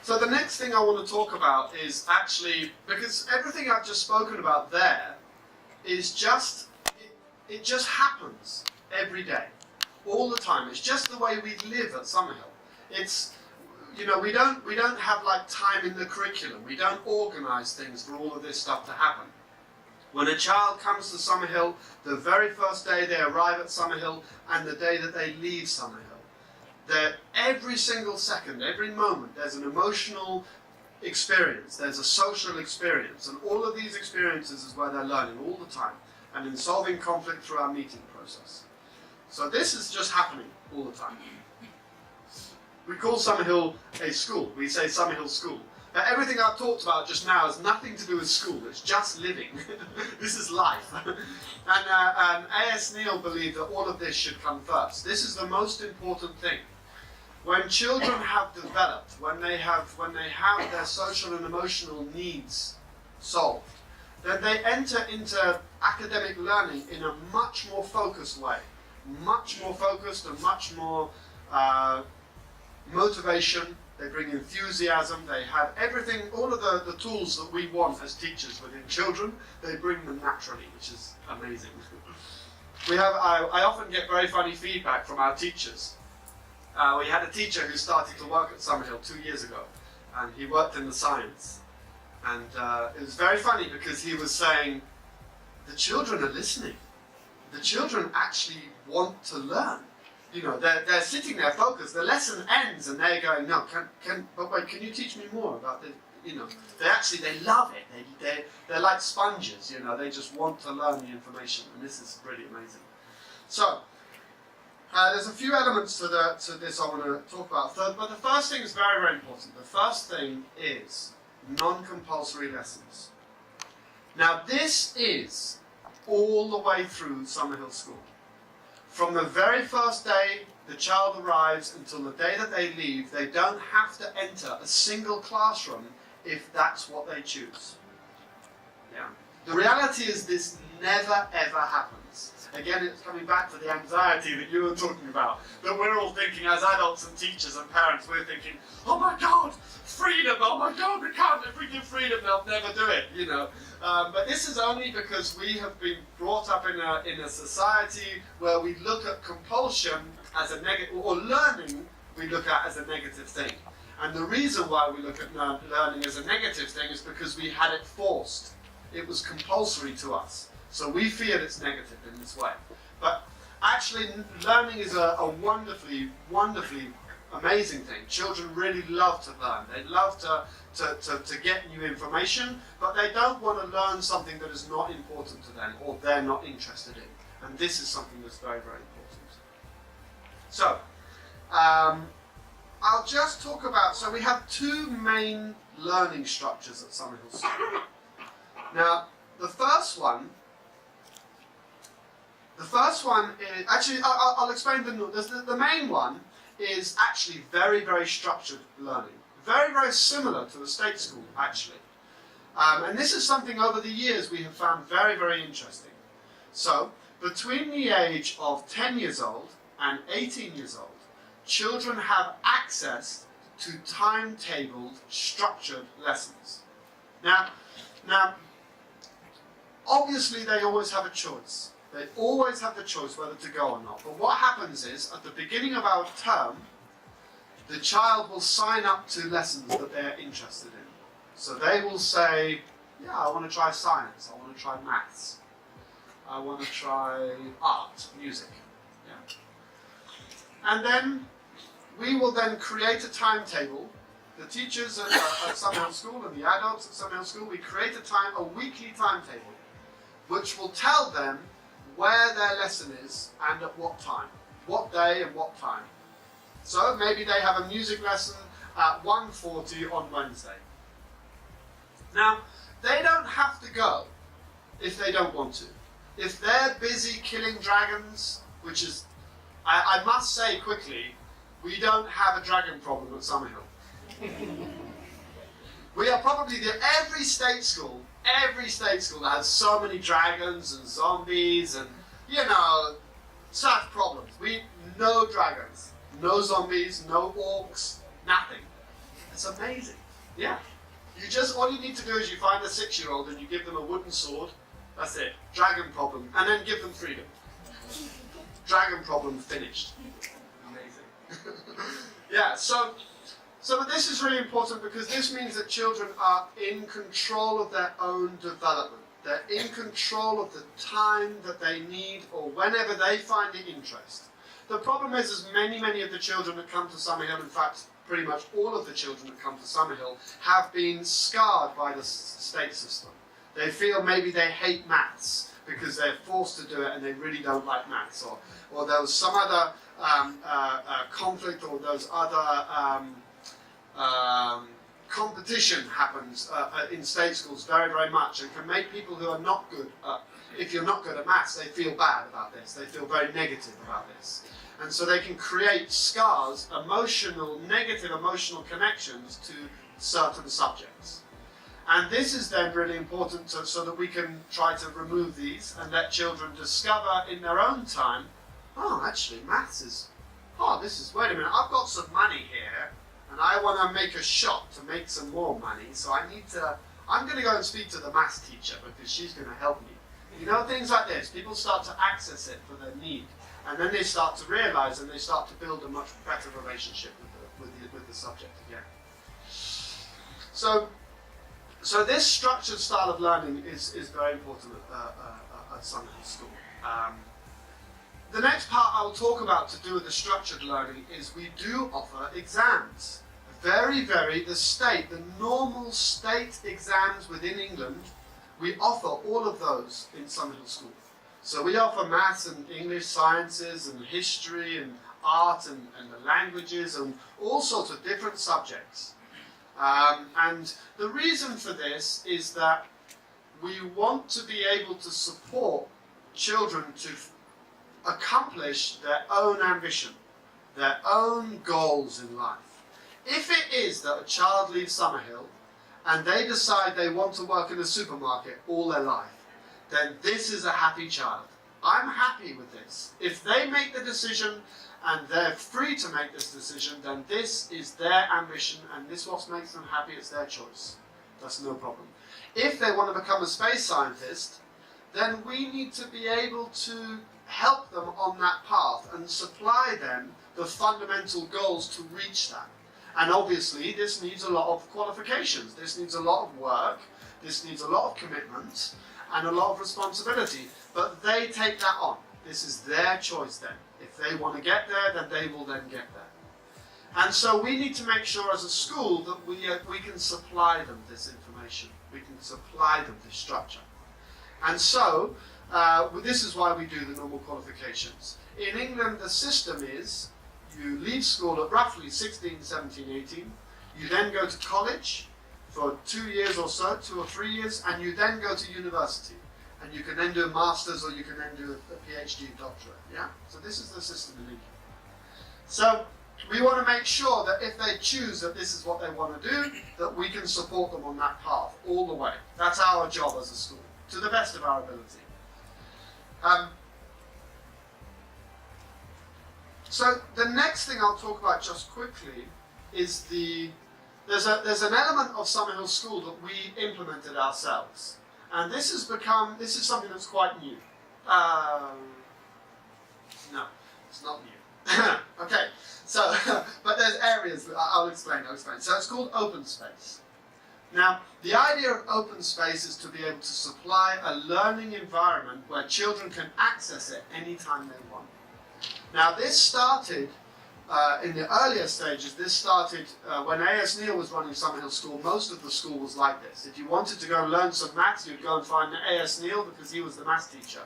So the next thing I want to talk about is actually, because everything I've just spoken about there is just, it just happens every day, all the time. It's just the way we live at SummerHill. It's, you know, we don't have like time in the curriculum. We don't organize things for all of this stuff to happen. When a child comes to SummerHill, the very first day they arrive at SummerHill and the day that they leave SummerHill, that every single second, every moment, there's an emotional experience, there's a social experience, and all of these experiences is where they're learning all the time, and in solving conflict through our meeting process. So this is just happening all the time. We call SummerHill a school. We say SummerHill School. But everything I've talked about just now has nothing to do with school. It's just living. This is life. And A.S. Neal believed that all of this should come first. This is the most important thing. When children have developed, when they have their social and emotional needs solved, then they enter into academic learning in a much more focused way. Much more focused and much more motivation. They bring enthusiasm. They have everything, all of the tools that we want as teachers within children, they bring them naturally, which is amazing. I often get very funny feedback from our teachers. We had a teacher who started to work at SummerHill 2 years ago, and he worked in the science. And it was very funny because he was saying, the children are listening. The children actually want to learn. You know, they're sitting there focused. The lesson ends and they're going, no, but wait, can you teach me more about this? You know, they love it. They're like sponges, you know, they just want to learn the information, and this is really amazing. So, there's a few elements to this I want to talk about. But the first thing is very, very important. The first thing is non-compulsory lessons. Now, this is all the way through SummerHill School. From the very first day the child arrives until the day that they leave, they don't have to enter a single classroom if that's what they choose. Yeah. The reality is this never ever happens. Again, it's coming back to the anxiety that you were talking about, that we're all thinking as adults and teachers and parents, we're thinking, oh my God, freedom, oh my God, if we give freedom, they'll never do it, you know. But this is only because we have been brought up in a society where we look at compulsion as a negative, or learning we look at as a negative thing. And the reason why we look at learning as a negative thing is because we had it forced. It was compulsory to us. So we feel it's negative in this way. But actually, learning is a wonderfully, wonderfully amazing thing. Children really love to learn. They love to get new information, but they don't want to learn something that is not important to them or they're not interested in. And this is something that's very, very important. So, I'll just talk about, so we have two main learning structures at SummerHill School. Now, the first one is, actually, I'll explain the main one is actually very, very structured learning. Very, very similar to a state school, actually. And this is something over the years we have found very, very interesting. So, between the age of 10 years old and 18 years old, children have access to timetabled, structured lessons. Now, obviously they always have a choice. They always have the choice whether to go or not. But what happens is, at the beginning of our term, the child will sign up to lessons that they're interested in. So they will say, yeah, I want to try science, I want to try maths, I want to try art, music. Yeah. And then we will then create a timetable. The teachers at SummerHill School and the adults at SummerHill School, we create a weekly timetable, which will tell them where their lesson is and at what time, what day and what time. So maybe they have a music lesson at 1:40 on Wednesday. Now, they don't have to go if they don't want to. If they're busy killing dragons, which is, I must say quickly, we don't have a dragon problem at SummerHill. We are probably every state school that has so many dragons and zombies and, you know, such problems. No dragons, no zombies, no orcs, nothing. It's amazing. Yeah. All you need to do is you find a 6-year-old and you give them a wooden sword. That's it. Dragon problem. And then give them freedom. Dragon problem finished. Amazing. Yeah, so this is really important because this means that children are in control of their own development. They're in control of the time that they need or whenever they find the interest. The problem is many of the children that come to SummerHill, in fact, pretty much all of the children that come to SummerHill, have been scarred by the state system. They feel maybe they hate maths because they're forced to do it and they really don't like maths, or there was some other conflict, or those other competition happens in state schools very much, and can make people who are not good, if you're not good at maths, they feel bad about this, they feel very negative about this. And so they can create scars, negative emotional connections to certain subjects. And this is then really important so that we can try to remove these and let children discover in their own time, oh, actually, maths is, wait a minute, I've got some money here, and I want to make a shot to make some more money, so I'm going to go and speak to the maths teacher because she's going to help me. You know, things like this. People start to access it for their need. And then they start to realize and they start to build a much better relationship with the subject again. So this structured style of learning is very important at SummerHill School. The next part I will talk about to do with the structured learning is we do offer exams. The normal state exams within England, we offer all of those in SummerHill School. So we offer maths and English, sciences and history and art and the languages and all sorts of different subjects. And the reason for this is that we want to be able to support children to accomplish their own ambition, their own goals in life. If it is that a child leaves SummerHill and they decide they want to work in a supermarket all their life, then this is a happy child. I'm happy with this. If they make the decision and they're free to make this decision, then this is their ambition and this is what makes them happy, it's their choice. That's no problem. If they want to become a space scientist, then we need to be able to help them on that path and supply them the fundamental goals to reach that. And obviously this needs a lot of qualifications, this needs a lot of work, this needs a lot of commitment and a lot of responsibility, but they take that on. This is their choice then. If they want to get there, then they will then get there. And so we need to make sure as a school that we can supply them this information, we can supply them this structure. And so this is why we do the normal qualifications. In England the system is you leave school at roughly 16, 17, 18, you then go to college for 2 years or so, 2 or 3 years, and you then go to university. And you can then do a master's or you can then do a PhD doctorate. Yeah? So this is the system in England. So we want to make sure that if they choose that this is what they want to do, that we can support them on that path all the way. That's our job as a school, to the best of our ability. So the next thing I'll talk about just quickly is there's an element of SummerHill School that we implemented ourselves. And this is something that's quite new. No, it's not new. Okay, so, but there's areas, I'll explain. So it's called open space. Now, the idea of open space is to be able to supply a learning environment where children can access it anytime they want. Now, this started in the earlier stages. This started when A.S. Neil was running SummerHill School. Most of the school was like this. If you wanted to go and learn some maths, you'd go and find A.S. Neil because he was the maths teacher.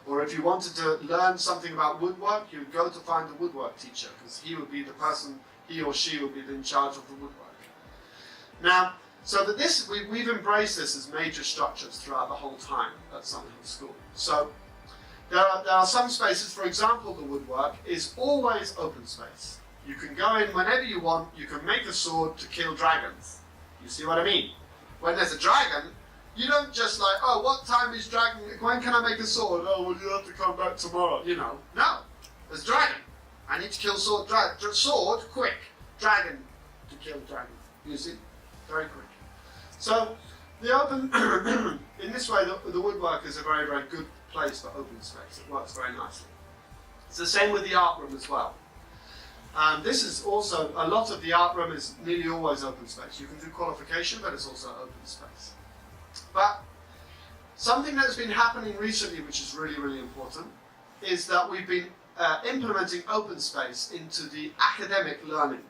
Or if you wanted to learn something about woodwork, you'd go to find the woodwork teacher because he would be the person, he or she would be in charge of the woodwork. Now, so that we've embraced this as major structures throughout the whole time at SummerHill School. So there are some spaces, for example, the woodwork is always open space. You can go in whenever you want, you can make a sword to kill dragons. You see what I mean? When there's a dragon, you don't just like, oh, what time is dragon, when can I make a sword? Oh, well, you have to come back tomorrow, you know. No, there's dragon. I need to kill sword, quick. Dragon, to kill dragon. You see? Very quick. So, the open, in this way, the woodwork is a very, very good place for open space. It works very nicely. It's the same with the art room as well. This is also, a lot of the art room is nearly always open space. You can do qualification, but it's also open space. But something that's been happening recently, which is really, really important, is that we've been implementing open space into the academic learning,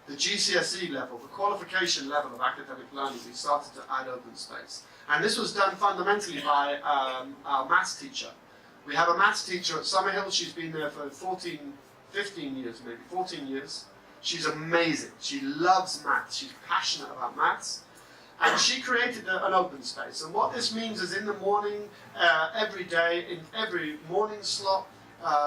the GCSE level, the qualification level of academic learning. We started to add open space. And this was done fundamentally by our maths teacher. We have a maths teacher at SummerHill. She's been there for 15 years, maybe 14 years. She's amazing. She loves maths. She's passionate about maths. And she created an open space. And what this means is in the morning, every day, in every morning slot,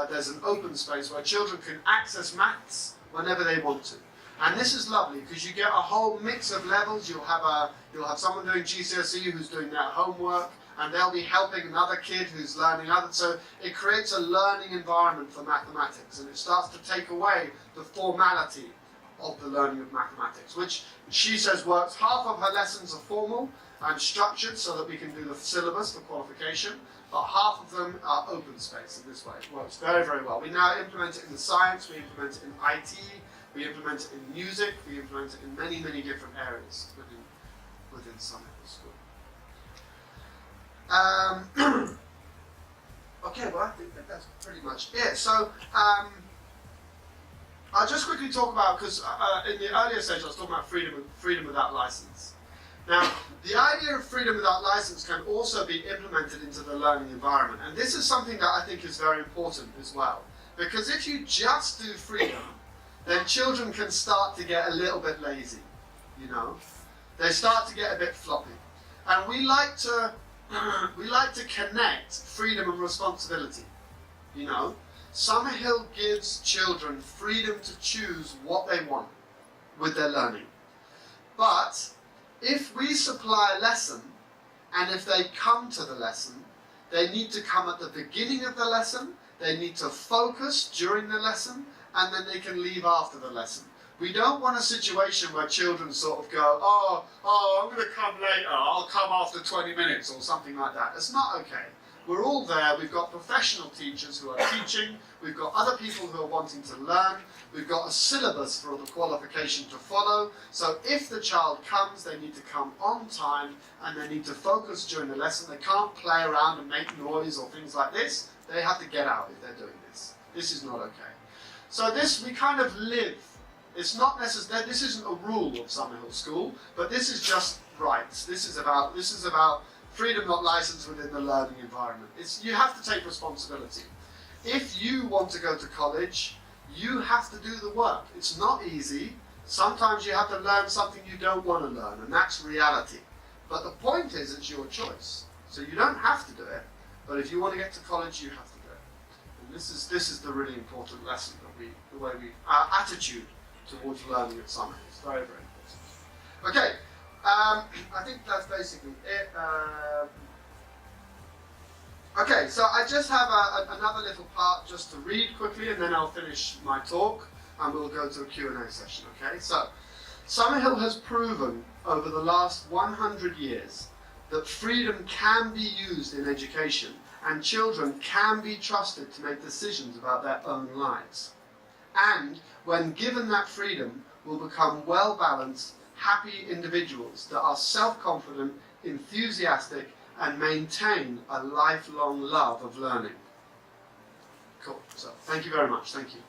there's an open space where children can access maths whenever they want to. And this is lovely because you get a whole mix of levels. You'll have someone doing GCSE who's doing their homework, and they'll be helping another kid who's learning other. So it creates a learning environment for mathematics, and it starts to take away the formality of the learning of mathematics, which she says works. Half of her lessons are formal and structured so that we can do the syllabus for qualification, but half of them are open space in this way. It works very, very well. We now implement it in the science, we implement it in IT, we implement it in music, we implement it in many, many different areas within SummerHill School. Okay, well I think that's pretty much it. So I'll just quickly talk about, because in the earlier stage I was talking about freedom without license. Now, the idea of freedom without license can also be implemented into the learning environment, and this is something that I think is very important as well. Because if you just do freedom, then children can start to get a little bit lazy, you know. They start to get a bit floppy. And we like to connect freedom and responsibility, you know. SummerHill gives children freedom to choose what they want with their learning. But if we supply a lesson, and if they come to the lesson, they need to come at the beginning of the lesson, they need to focus during the lesson, and then they can leave after the lesson. We don't want a situation where children sort of go, oh, I'm going to come later, I'll come after 20 minutes or something like that. It's not okay. We're all there, we've got professional teachers who are teaching, we've got other people who are wanting to learn, we've got a syllabus for the qualification to follow, so if the child comes, they need to come on time and they need to focus during the lesson. They can't play around and make noise or things like this. They have to get out if they're doing this. This is not okay. So this, we kind of live. It's not necessarily, this isn't a rule of SummerHill School, but this is just rights. This is about freedom, not license within the learning environment. You have to take responsibility. If you want to go to college, you have to do the work. It's not easy. Sometimes you have to learn something you don't want to learn, and that's reality. But the point is, it's your choice. So you don't have to do it, but if you want to get to college, you have to do it. And this is the really important lesson that our attitude towards learning at SummerHill is very, very important. Okay. I think that's basically it. Okay, so I just have another little part just to read quickly, and then I'll finish my talk, and we'll go to a Q&A session, okay? So, SummerHill has proven over the last 100 years that freedom can be used in education, and children can be trusted to make decisions about their own lives. And, when given that freedom, will become well-balanced, happy individuals that are self-confident, enthusiastic, and maintain a lifelong love of learning. Cool. So, thank you very much. Thank you.